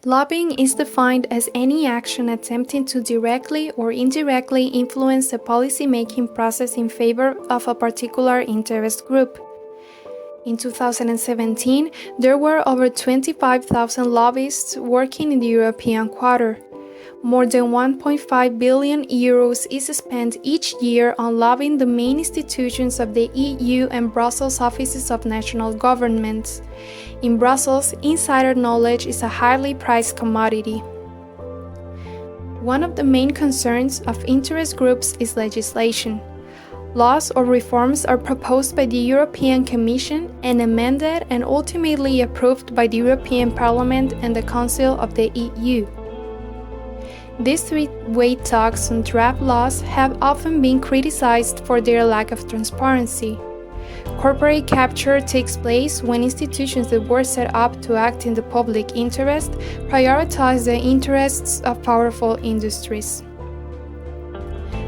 Lobbying is defined as any action attempting to directly or indirectly influence the policy-making process in favor of a particular interest group. In 2017, there were over 25,000 lobbyists working in the European quarter. More than 1.5 billion euros is spent each year on lobbying the main institutions of the EU and Brussels offices of national governments. In Brussels, insider knowledge is a highly prized commodity. One of the main concerns of interest groups is legislation. Laws or reforms are proposed by the European Commission and amended and ultimately approved by the European Parliament and the Council of the EU. These three-way talks on draft laws have often been criticized for their lack of transparency. Corporate capture takes place when institutions that were set up to act in the public interest prioritize the interests of powerful industries.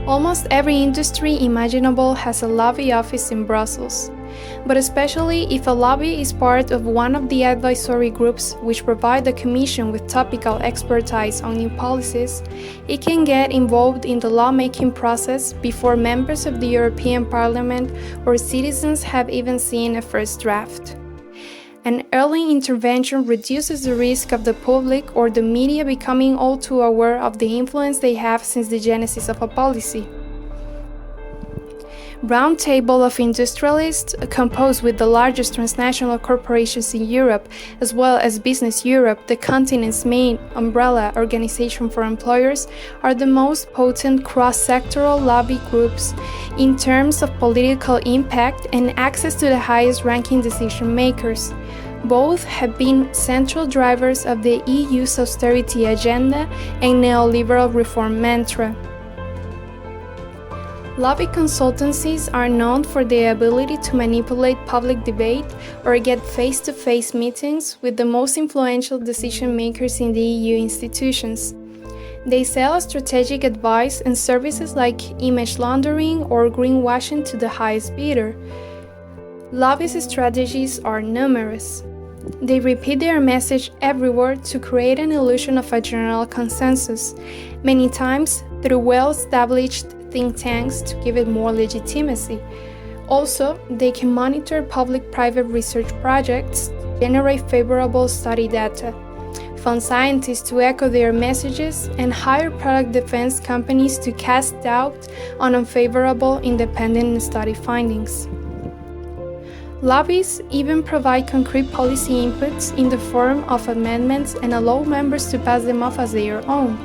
Almost every industry imaginable has a lobby office in Brussels, but especially if a lobby is part of one of the advisory groups which provide the Commission with topical expertise on new policies, it can get involved in the lawmaking process before members of the European Parliament or citizens have even seen a first draft. An early intervention reduces the risk of the public or the media becoming all too aware of the influence they have since the genesis of a policy. Roundtable of industrialists, composed with the largest transnational corporations in Europe, as well as Business Europe, the continent's main umbrella organization for employers, are the most potent cross-sectoral lobby groups in terms of political impact and access to the highest-ranking decision-makers. Both have been central drivers of the EU's austerity agenda and neoliberal reform mantra. Lobby consultancies are known for their ability to manipulate public debate or get face-to-face meetings with the most influential decision-makers in the EU institutions. They sell strategic advice and services like image laundering or greenwashing to the highest bidder. Lobbyist strategies are numerous. They repeat their message everywhere to create an illusion of a general consensus, many times through well-established think tanks to give it more legitimacy. Also, they can monitor public-private research projects to generate favorable study data, fund scientists to echo their messages, and hire product defense companies to cast doubt on unfavorable independent study findings. Lobbyists even provide concrete policy inputs in the form of amendments and allow members to pass them off as their own.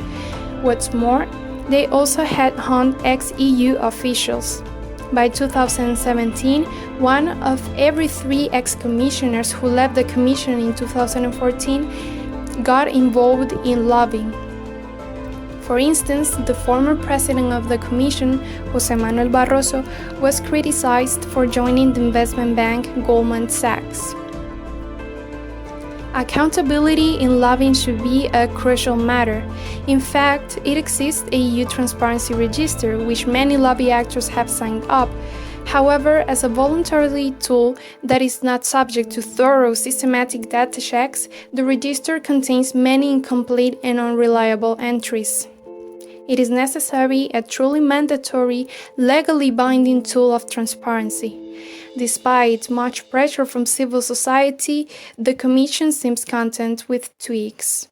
What's more, they also headhunt ex-EU officials. By 2017, one of every 3 ex-commissioners who left the Commission in 2014 got involved in lobbying. For instance, the former president of the Commission, José Manuel Barroso, was criticized for joining the investment bank Goldman Sachs. Accountability in lobbying should be a crucial matter. In fact, it exists a EU transparency register, which many lobby actors have signed up. However, as a voluntary tool that is not subject to thorough systematic data checks, the register contains many incomplete and unreliable entries. It is necessary a truly mandatory, legally binding tool of transparency. Despite much pressure from civil society, the Commission seems content with tweaks.